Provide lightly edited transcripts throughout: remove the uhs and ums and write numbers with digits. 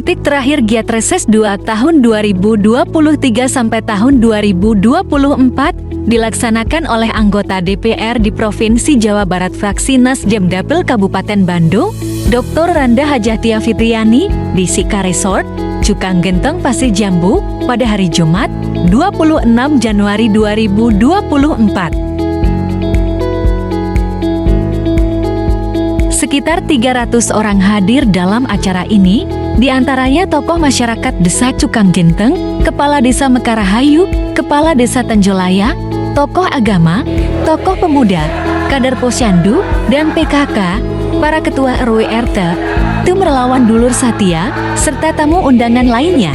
Titik terakhir giat reses 2 tahun 2023 sampai tahun 2024 dilaksanakan oleh anggota DPR di Provinsi Jawa Barat fraksi Nasdem Dapil Kabupaten Bandung, Dr. Randa Hajahtia Fitriani, di Sika Resort, Cukang Genteng, Pasir Jambu, pada hari Jumat, 26 Januari 2024. Sekitar 300 orang hadir dalam acara ini, diantaranya tokoh masyarakat Desa Cukang Genteng, Kepala Desa Mekarahayu, Kepala Desa Tenjolaya, tokoh agama, tokoh pemuda, kader Posyandu, dan PKK, para ketua RW RT, tim relawan Dulur Satia, serta tamu undangan lainnya.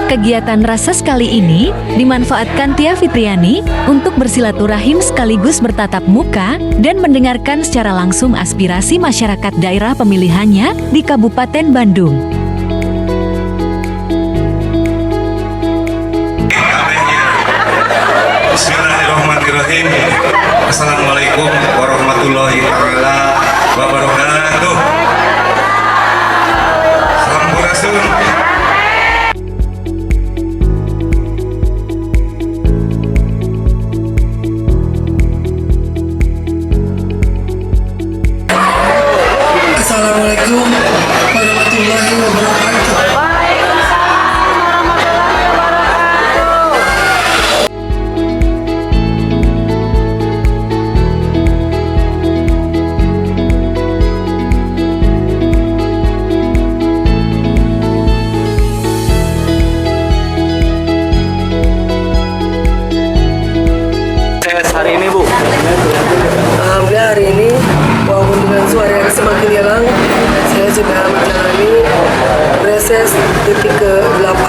Kegiatan reses kali ini dimanfaatkan Tia Fitriani untuk bersilaturahim sekaligus bertatap muka dan mendengarkan secara langsung aspirasi masyarakat daerah pemilihannya di Kabupaten Bandung. Bismillahirrahmanirrahim. Assalamualaikum warahmatullahi wabarakatuh. Sampurasun. Assalamualaikum warahmatullahi wabarakatuh. Hari ini, Bu? Alhamdulillah hari ini walaupun dengan suara yang semakin hilang, saya sudah menjalani reses titik ke-8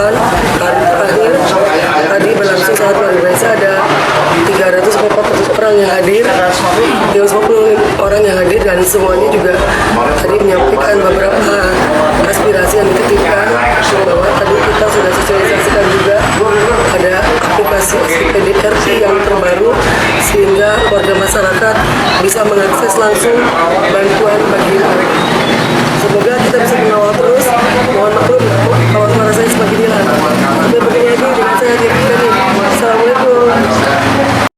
hari terakhir. Tadi berlangsung saat luar biasa, ada 340 orang yang hadir, 350 orang yang hadir, dan semuanya juga tadi menyampaikan beberapa aspirasi yang dititipkan, bahwa tadi kita sudah sosialisasikan juga ada aplikasi SPDRT yang terbaru sehingga warga masyarakat bisa mengakses langsung bantuan bagi mereka. Semoga kita bisa mengawal terus. Mohon maklum